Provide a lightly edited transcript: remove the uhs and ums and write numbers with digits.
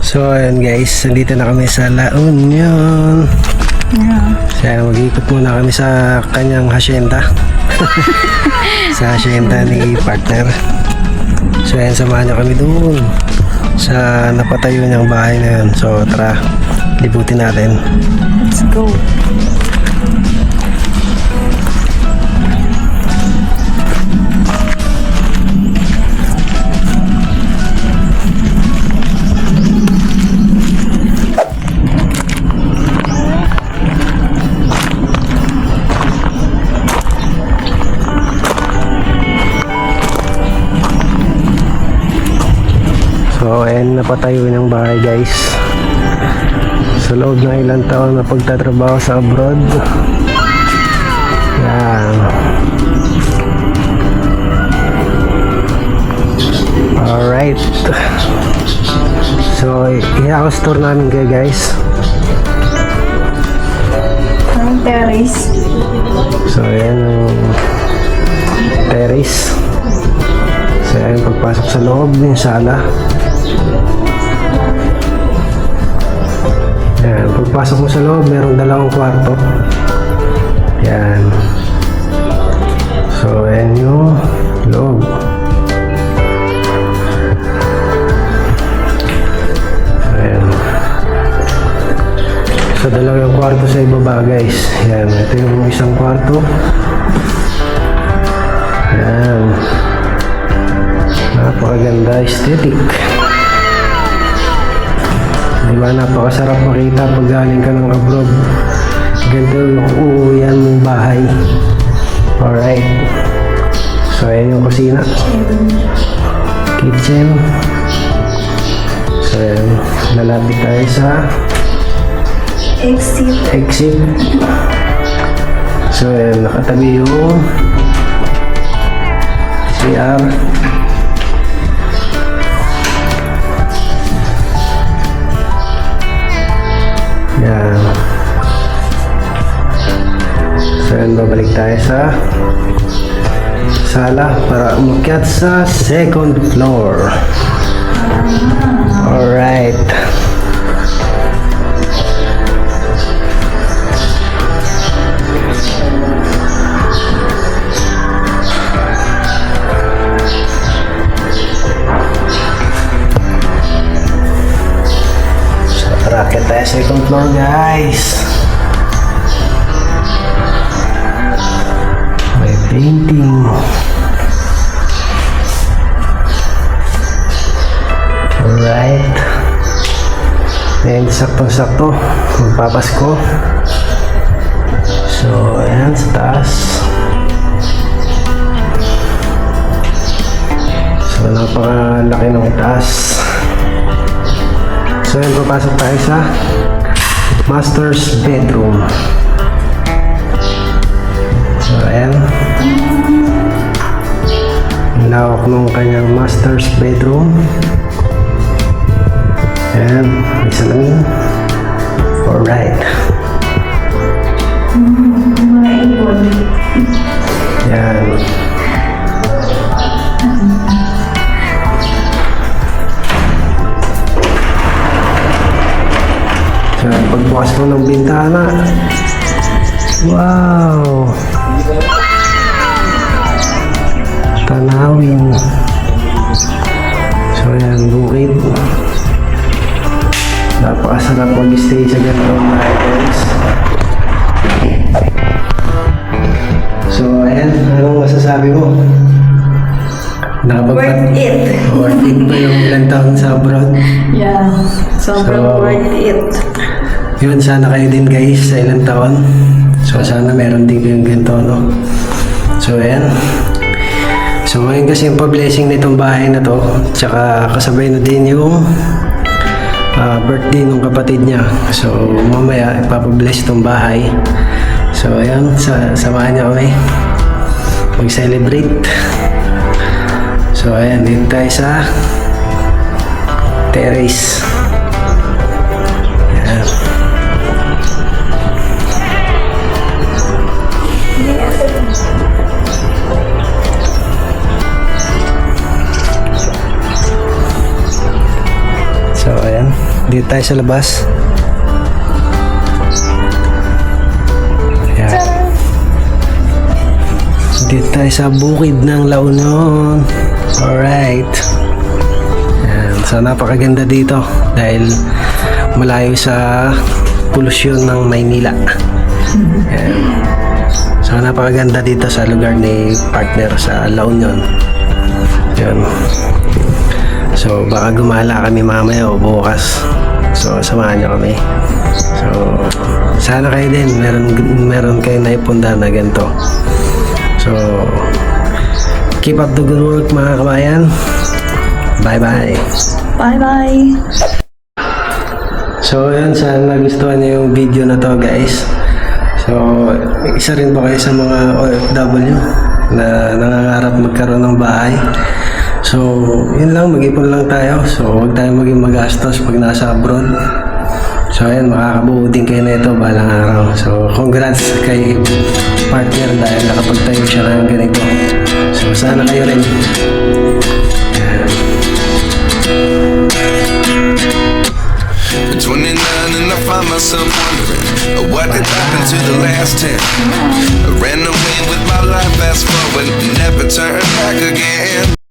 So ayun guys, nandito na kami sa La Union. Kaya mag-ikot muna kami sa kanyang hacienda. Sa hacienda ni partner. So ayun, samahan niyo kami doon sa napatayo niyang bahay na yun. So tara, libutin natin. Let's go. So ayun, napatayo ng bahay guys. Sa loob ng ilang taon na pagtatrabaho sa abroad. Yan. Alright. So i-house tour namin kayo guys. Ang terrace. So ayan yung terrace. So ayan, pagpasok sa loob yung sala. Ayan, pagpasok mo sa loob, merong dalawang kwarto. Ayan. So, ayan yung loob. Ayan. So, dalawang kwarto sa ibaba, guys. Ayan, ito yung isang kwarto. Ayan. Napakaganda, aesthetic. Diba, napakasarap makita pag galing ka ng abroad. Ganito yung uuwian mong bahay. Alright. So, ayan yung kusina. Kitchen. So, ayan. Lalapit tayo sa exit. So, ayan. Nakatabi yung CR. Yan. So yan, babalik tayo sa sala para umakyat sa second floor. Alright. Raket tayo second floor guys. May painting. Alright. Ayan, sakto-sakto magpapasko. So ayan, sa taas. So napakalaki ng taas. So yun, papasok tayo sa master's bedroom. So ayan, lawak ng kanyang master's bedroom. Ayan, may salamin. Alright. Mga ibon. Ayan. So, pagbukas mo ng bintana, wow! Tanawin. So, ayan, bukid. Napakasarap mag-stay sa ganitong bahay, guys. So, ayan, anong masasabi mo? Worth it. Worth it ba yung ilang taon sa abroad? Yeah. Sobrang So, worth it. Yun, sana kayo din guys sa ilang taon. So sana meron din kayong ganito, no? So ayan. So ngayon kasi yung pa-blessing nitong bahay na to, tsaka kasabay na din yung birthday ng kapatid niya. So mamaya ipapabless itong bahay. So ayan, samahan niya kami mag-celebrate. So ayan, dito tayo sa terrace. Ayan. So ayan. Dito tayo sa labas. Ayan. Dito tayo sa bukid ng La Union. Alright. Ayan. So napakaganda dito dahil malayo sa polusyon ng Maynila. Ayan. So napakaganda dito sa lugar ni partner sa La Union. Ayan. So baka gumala kami mamaya o bukas. So samahan niyo kami. So sana kayo din meron kayo naipunda na ganito. So keep up the good work mga kabayan. Bye bye. Bye-bye. So yun, sana nagustuhan niyo yung video na to guys. So isa rin ba kayo sa mga OFW na nangangarap magkaroon ng bahay? So yun lang, mag-ipon lang tayo. So huwag tayong maging magastos pag nasa abroad. So ayan, makakabuo din kayo na ito balang araw. So congrats kay partner dahil nakapagtayo siya ng ganito. So sana kayo rin. At 29 and I find myself wondering what did happen to the last 10. I ran away with my life, fast forward, never turn back again.